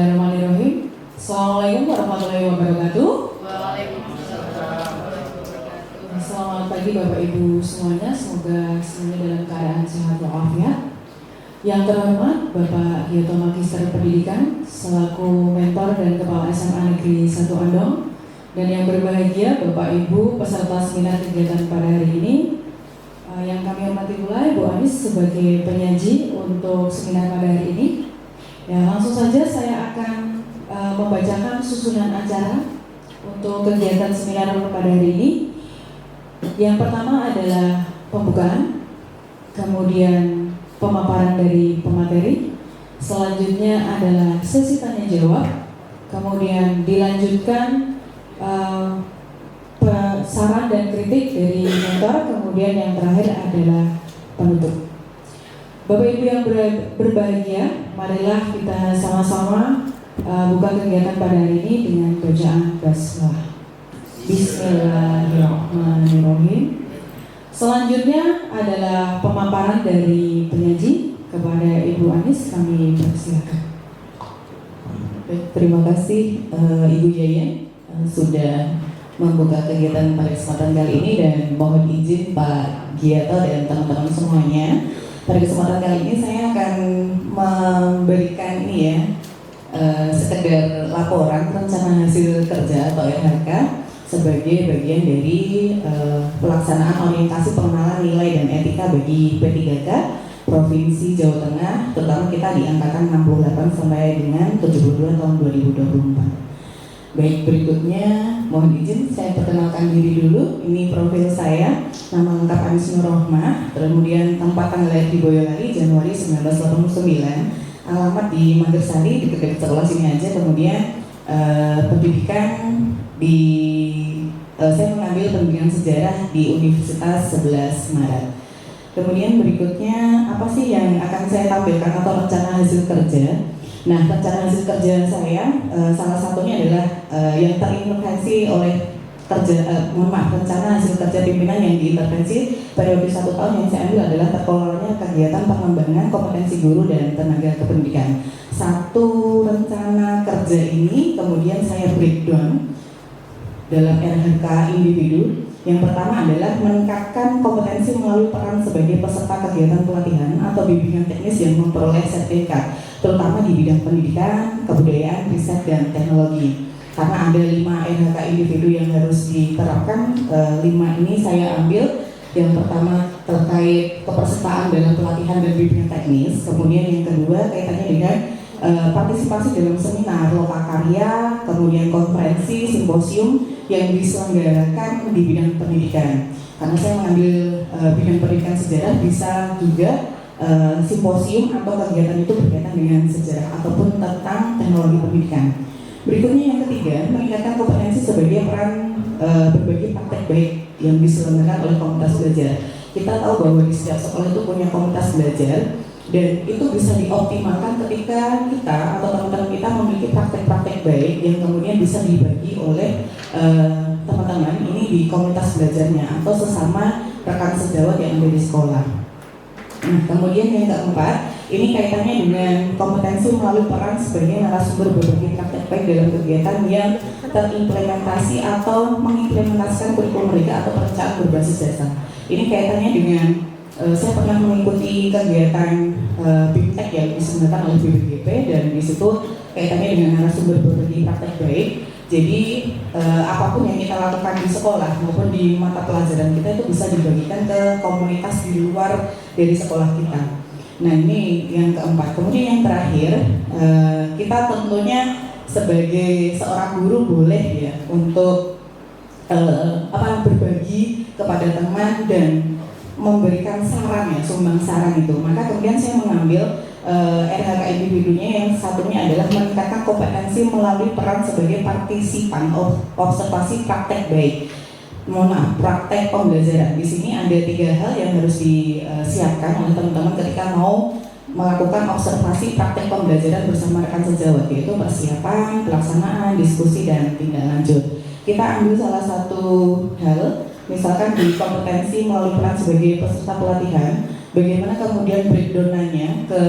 Bismillahirrahmanirrahim. Assalamualaikum warahmatullahi wabarakatuh. Selamat pagi Bapak Ibu semuanya. Semoga semuanya dalam keadaan sehat walafiat. Yang terhormat Bapak Gioto Magister Pendidikan selaku mentor dan Kepala SMA Negeri 1 Andong, dan yang berbahagia Bapak Ibu peserta seminar kegiatan pada hari ini. Yang kami hormati pula Ibu Anis sebagai penyaji untuk seminar pada hari ini. Ya, langsung saja saya akan membacakan susunan acara untuk kegiatan seminar pada hari ini. Yang pertama adalah pembukaan, kemudian pemaparan dari pemateri, selanjutnya adalah sesi tanya jawab, kemudian dilanjutkan saran dan kritik dari mentor, kemudian yang terakhir adalah penutup. Bapak Ibu yang berbahagia, marilah kita sama-sama buka kegiatan pada hari ini dengan bacaan basmalah. Bismillahirrahmanirrahim. Selanjutnya adalah pemaparan dari penyaji. Kepada Ibu Anis kami persilakan. Baik, terima kasih Ibu Yayan sudah membuka kegiatan pada kesempatan kali ini, dan mohon izin Pak Gioto dan teman-teman semuanya. Pada kesempatan kali ini saya akan memberikan sekedar laporan rencana hasil kerja atau RHK sebagai bagian dari pelaksanaan orientasi pengenalan nilai dan etika bagi P3K Provinsi Jawa Tengah, terutama kita di angkatan 68 sampai dengan 72 tahun 2024. Baik, berikutnya mohon izin saya perkenalkan diri dulu. Ini profil saya, nama lengkap Anis Nur Rohmah, kemudian tempat tanggal lahir di Boyolali Januari 1989, alamat di Manggarsari dekat-dekat sekolah sini aja. Kemudian pendidikan di saya mengambil pendidikan sejarah di Universitas 11 Maret. Kemudian berikutnya apa sih yang akan saya tampilkan atau rencana hasil kerja? Nah, rencana hasil kerja saya salah satunya adalah yang terintervensi oleh rencana hasil kerja pimpinan yang diintervensi periode 1 tahun yang saya ambil adalah terkelolanya kegiatan pengembangan kompetensi guru dan tenaga kependidikan. Satu rencana kerja ini kemudian saya breakdown dalam RHK individu. Yang pertama adalah meningkatkan kompetensi melalui peran sebagai peserta kegiatan pelatihan atau bimbingan teknis yang memperoleh sertifikat, terutama di bidang pendidikan, kebudayaan, riset, dan teknologi. Karena ada 5 RHK individu yang harus diterapkan, 5 ini saya ambil. Yang pertama terkait kepesertaan dalam pelatihan dan bimbingan teknis, kemudian yang kedua kaitannya dengan partisipasi dalam seminar, lokakarya, kemudian konferensi, simposium yang diselenggarakan di bidang pendidikan. Karena saya mengambil bidang pendidikan sejarah, bisa juga simposium atau kegiatan itu berkaitan dengan sejarah ataupun tentang teknologi pendidikan. Berikutnya yang ketiga, meningkatkan kompetensi sebagai peran berbagi praktek baik yang diselenggarakan oleh komunitas belajar. Kita tahu bahwa di setiap sekolah itu punya komunitas belajar, dan itu bisa dioptimalkan ketika kita atau teman-teman kita memiliki praktek-praktek baik yang kemudian bisa dibagi oleh teman-teman ini di komunitas belajarnya atau sesama rekan sejawat yang ada di sekolah. Nah, kemudian yang keempat, ini kaitannya dengan kompetensi melalui peran sebagai narasumber berbagi praktek baik dalam kegiatan yang terimplementasi atau mengimplementasikan kurikulum mereka atau perencanaan berbasis dasar. Ini kaitannya dengan saya pernah mengikuti kegiatan BIMTEK yang diselenggarakan oleh BPGP, dan di situ kaitannya dengan narasumber berbagi praktek baik. Jadi apapun yang kita lakukan di sekolah maupun di mata pelajaran kita itu bisa dibagikan ke komunitas di luar dari sekolah kita. Nah, ini yang keempat. Kemudian yang terakhir, kita tentunya sebagai seorang guru boleh ya untuk berbagi kepada teman dan memberikan saran ya, sumbang saran itu. Maka kemudian saya mengambil RHK individunya yang satunya adalah meningkatkan kompetensi melalui peran sebagai partisipan observasi praktek baik. Praktek pembelajaran. Di sini ada 3 hal yang harus disiapkan oleh teman-teman ketika mau melakukan observasi praktek pembelajaran bersama rekan sejawat, yaitu persiapan, pelaksanaan, diskusi, dan tindak lanjut. Kita ambil salah satu hal, misalkan di kompetensi melalui peran sebagai peserta pelatihan, bagaimana kemudian breakdown-nya ke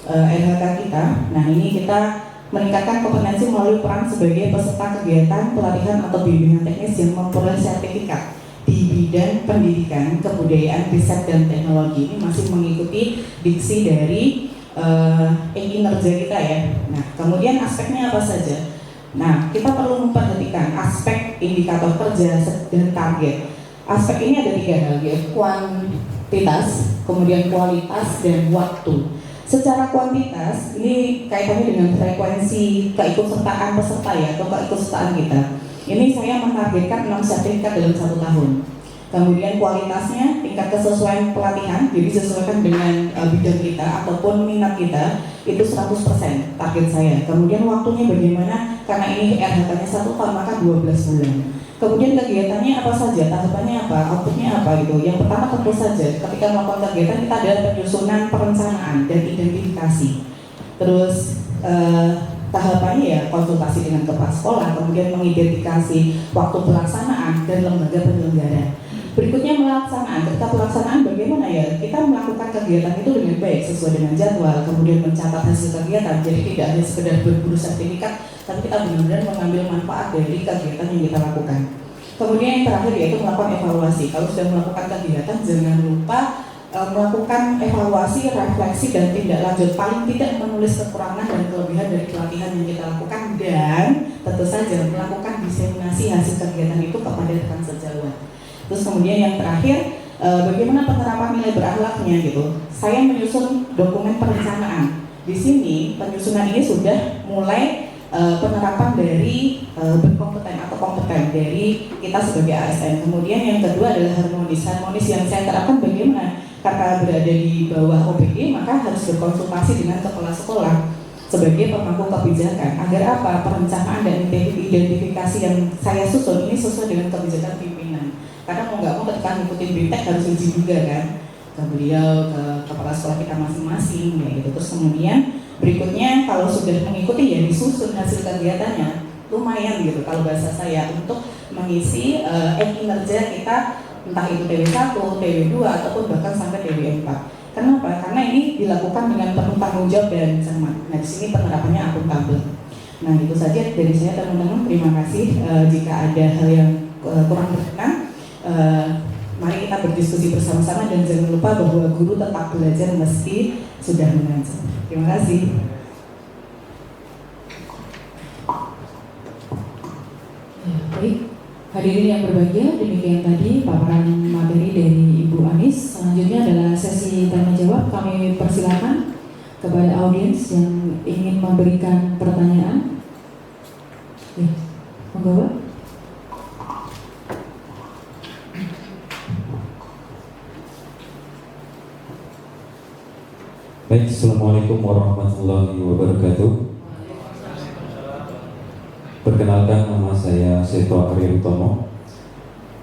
RHK kita. Nah, ini kita meningkatkan kompetensi melalui peran sebagai peserta kegiatan pelatihan atau bimbingan teknis yang memperoleh sertifikat di bidang pendidikan, kebudayaan, riset, dan teknologi. Ini masih mengikuti diksi dari kinerja kita ya. Nah, kemudian aspeknya apa saja? Nah, kita perlu memperhatikan aspek indikator kerja dan target. Aspek ini ada 3 hal ya, kuantitas, kemudian kualitas, dan waktu. Secara kuantitas, ini kaitannya dengan frekuensi keikutsertaan peserta ya, atau keikutsertaan kita. Ini saya menargetkan 6 sertifikat dalam 1 tahun. Kemudian kualitasnya, tingkat kesesuaian pelatihan, jadi sesuaikan dengan bidang kita ataupun minat kita, itu 100% target saya. Kemudian waktunya bagaimana, karena ini RHK-nya 1 tahun, maka 12 bulan. Kemudian kegiatannya apa saja, tahapannya apa, outputnya apa gitu. Yang pertama tentu saja, ketika melakukan kegiatan kita ada penyusunan, perencanaan, dan identifikasi. Terus tahapannya ya konsultasi dengan kepala sekolah, kemudian mengidentifikasi waktu pelaksanaan dan lembaga penyelenggara. Berikutnya pelaksanaan. Ketika pelaksanaan bagaimana ya? Kita melakukan kegiatan itu dengan baik sesuai dengan jadwal, kemudian mencatat hasil kegiatan. Jadi tidak hanya sekedar berburu sertifikat, tapi kita benar-benar mengambil manfaat dari kegiatan yang kita lakukan. Kemudian yang terakhir yaitu melakukan evaluasi. Kalau sudah melakukan kegiatan, jangan lupa melakukan evaluasi, refleksi, dan tindak lanjut. Paling tidak menulis kekurangan dan kelebihan dari pelatihan yang kita lakukan, dan tentu saja melakukan diseminasi hasil kegiatan itu kepada rekan sejawat. Terus kemudian yang terakhir, bagaimana penerapan nilai berakhlaknya gitu. Saya menyusun dokumen perencanaan. Di sini penyusunan ini sudah mulai penerapan dari berkompeten atau kompeten dari kita sebagai ASN. Kemudian yang kedua adalah harmonis. Harmonis yang saya terapkan bagaimana? Karena berada di bawah OPD, maka harus berkonsultasi dengan kepala sekolah sebagai pemangku kebijakan. Agar apa? Perencanaan dan identifikasi yang saya susun ini sesuai dengan kebijakan pimpinan. Karena mau nggak mau ketika ngikutin BIMTEK harus izin juga kan ke beliau, ke kepala sekolah kita masing-masing ya gitu. Terus kemudian berikutnya kalau sudah mengikuti ya disusun hasil kegiatannya, lumayan gitu kalau bahasa saya untuk mengisi kinerja kita, entah itu TW1, TW2 ataupun bahkan sampai TW4. Kenapa? Karena ini dilakukan dengan penuh tanggung jawab dan cermat. Nah, di sini penerapannya akuntabel. Nah, itu saja dari saya teman-teman. Terima kasih. Jika ada hal yang kurang berkenan, mari kita berdiskusi bersama-sama, dan jangan lupa bahwa guru tetap belajar meski sudah mengajar. Terima kasih. Ya, baik. Hadirin yang berbahagia, demikian tadi paparan materi dari Ibu Anis. Selanjutnya adalah sesi tanya jawab. Kami persilakan kepada audiens yang ingin memberikan pertanyaan. Ya, monggo Pak. Baik, Assalamualaikum warahmatullahi wabarakatuh. Perkenalkan, nama saya Seto Ariyotomo.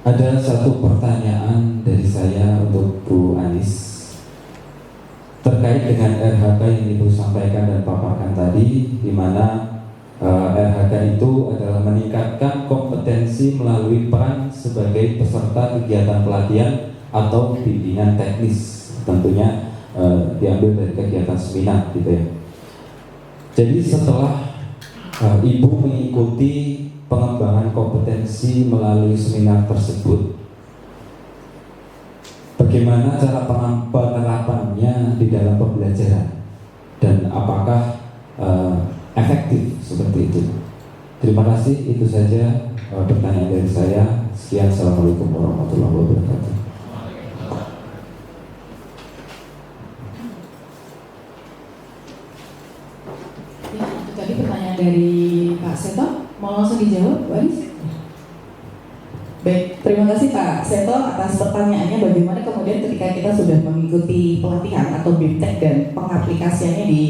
Ada satu pertanyaan dari saya untuk Bu Anis terkait dengan RHK yang Ibu sampaikan dan paparkan tadi, di mana RHK itu adalah meningkatkan kompetensi melalui peran sebagai peserta kegiatan pelatihan atau bimbingan teknis, tentunya diambil dari kegiatan seminar gitu ya. Jadi setelah Ibu mengikuti pengembangan kompetensi melalui seminar tersebut, bagaimana cara penerapannya di dalam pembelajaran dan apakah efektif seperti itu? Terima kasih, itu saja pertanyaan dari saya. Sekian, Assalamualaikum warahmatullahi wabarakatuh. Tadi pertanyaan dari Pak Seto, mau langsung dijawab, Bu Anis? Baik, terima kasih Pak Seto atas pertanyaannya. Bagaimana kemudian ketika kita sudah mengikuti pelatihan atau BIMTEK dan pengaplikasiannya di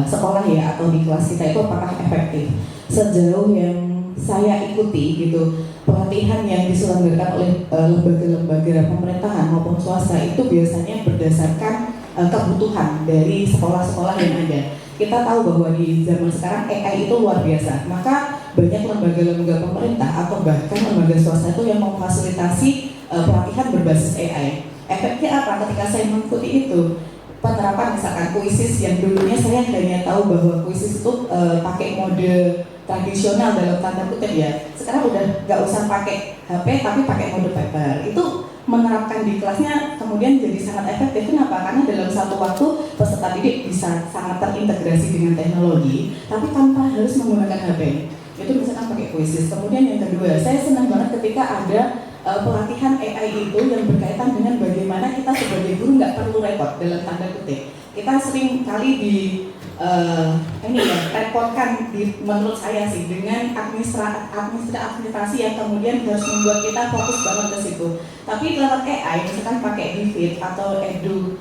sekolah ya atau di kelas kita itu apakah efektif? Sejauh yang saya ikuti gitu, pelatihan yang diselenggarakan oleh lembaga-lembaga pemerintahan maupun swasta itu biasanya berdasarkan kebutuhan dari sekolah-sekolah yang ada. Kita tahu bahwa di zaman sekarang AI itu luar biasa, maka banyak lembaga-lembaga pemerintah atau bahkan lembaga swasta itu yang memfasilitasi pelatihan berbasis AI. Efeknya apa ketika saya mengikuti itu? penerapan misalkan kuisis yang dulunya saya hanya tahu bahwa kuisis itu pakai mode tradisional dalam tanda kutip ya. Sekarang udah nggak usah pakai HP tapi pakai mode paper. Itu menerapkan di kelasnya kemudian jadi sangat efektif. Kenapa? Karena dalam satu waktu peserta didik bisa sangat terintegrasi dengan teknologi, tapi tanpa harus menggunakan HP. Itu misalkan pakai kuisis. Kemudian yang kedua, saya senang banget ketika ada pelatihan AI itu yang berkaitan dengan bagaimana kita sebagai guru nggak perlu repot dalam tanda kutip. Kita sering kali repotkan menurut saya sih dengan administrasi yang kemudian harus membuat kita fokus banget ke situ. Tapi lewat AI, misalkan pakai Divit atau Edu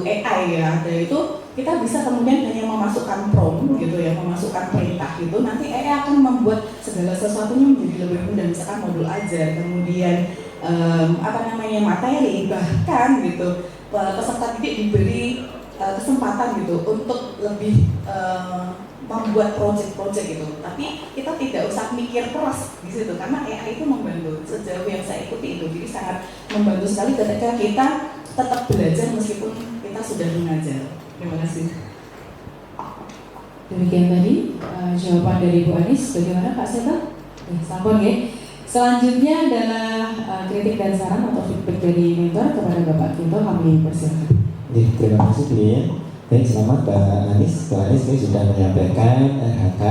AI ya, itu kita bisa kemudian hanya memasukkan prompt gitu ya, memasukkan perintah gitu, nanti AI akan membuat segala sesuatunya menjadi lebih mudah, misalkan modul ajar, kemudian materi, bahkan gitu peserta didik diberi kesempatan gitu untuk lebih membuat project-project gitu, tapi kita tidak usah mikir keras di situ karena AI itu membantu. Sejauh yang saya ikuti itu, jadi sangat membantu sekali ketika kita tetap belajar meskipun kita sudah mengajar. Terima kasih. Demikian tadi jawaban dari Bu Anis. Bagaimana Pak Seta? Sampun ya. Selanjutnya adalah kritik dan saran atau feedback dari mentor kepada Bapak Kinto, kami persilakan. Terima kasih Bu ya. Baik, selamat Pak Anis. Pak Anis ini sudah menyampaikan RHK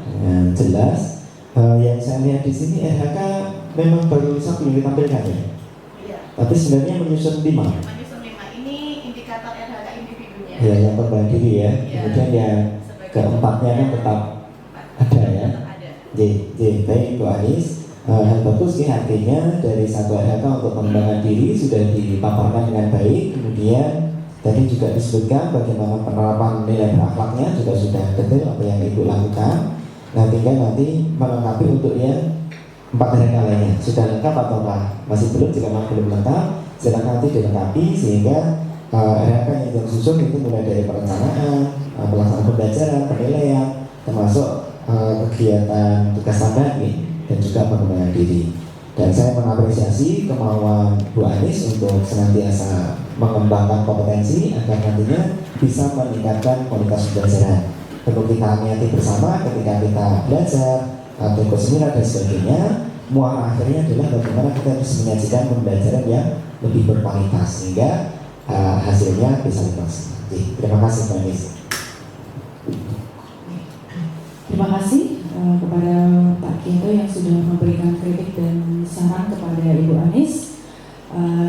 dengan jelas. Yang saya lihat di sini RHK memang baru satu yang ditampilkan ya. Iya. Tapi sebenarnya menyusun 5. Menyusun 5 ini indikator RHK individunya. Ya, yang kembali diri ya. Kemudian yang keempatnya kan tetap ada ya. Baik Bu Anis. Hal bagus ini artinya dari satu RHK untuk pengembangan diri sudah dipaparkan dengan baik. Kemudian tadi juga disebutkan bagaimana penerapan nilai berakhlaknya juga sudah detail apa yang Ibu lakukan. Nah, tinggal nanti melengkapi untuk yang 4 RHK lainnya. Sudah lengkap atau masih belum? Jika belum lengkap, silakan nanti dilengkapi sehingga RHK yang disusun itu mulai dari perencanaan, pelaksanaan pembelajaran, penilaian, termasuk kegiatan tugas tambahan dan juga pengembangan diri. Dan saya mengapresiasi kemauan Bu Anis untuk senantiasa mengembangkan kompetensi agar nantinya bisa meningkatkan kualitas pembelajaran. Perlu kita niati bersama ketika kita belajar atau ikut seminar dan sebagainya. Muara akhirnya adalah bagaimana kita bisa menyajikan pembelajaran yang lebih berkualitas sehingga hasilnya bisa lebih maksimal. Terima kasih Bu Anis. Terima kasih kepada Pak Kinto yang sudah memberikan kritik dan saran kepada Ibu Anis.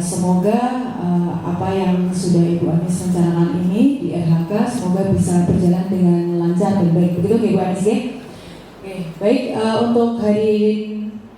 Semoga apa yang sudah Ibu Anis rencanakan ini di RHK semoga bisa berjalan dengan lancar dan baik. Begitu Ibu Anis ya? Oke, baik, untuk hari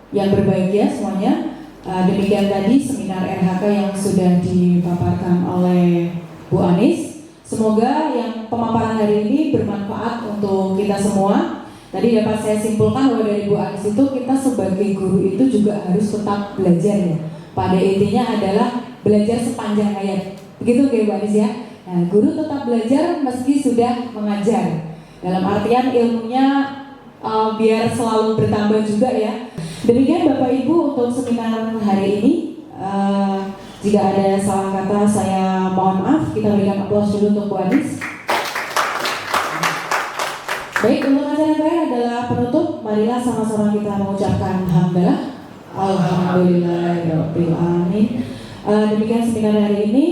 yang berbahagia semuanya, demikian tadi seminar RHK yang sudah dipaparkan oleh Bu Anis. Semoga yang pemaparan hari ini bermanfaat untuk kita semua. Tadi dapat saya simpulkan bahwa dari Bu Anis itu kita sebagai guru itu juga harus tetap belajar ya. Pada intinya adalah belajar sepanjang hayat. Begitu Bu Anis ya. Nah, guru tetap belajar meski sudah mengajar. Dalam artian ilmunya biar selalu bertambah juga ya. Demikian Bapak Ibu untuk seminar hari ini. Jika ada salah kata saya mohon maaf. Kita berikan aplaus dulu untuk Bu Anis. Baik, untuk acara yang terakhir adalah penutup. Marilah sama-sama kita mengucapkan hamdalah. Alhamdulillahirabbil alamin. Demikian seminar hari ini.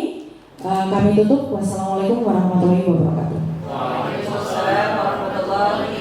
Kami tutup. Wassalamualaikum warahmatullahi wabarakatuh. Waalaikumsalam warahmatullahi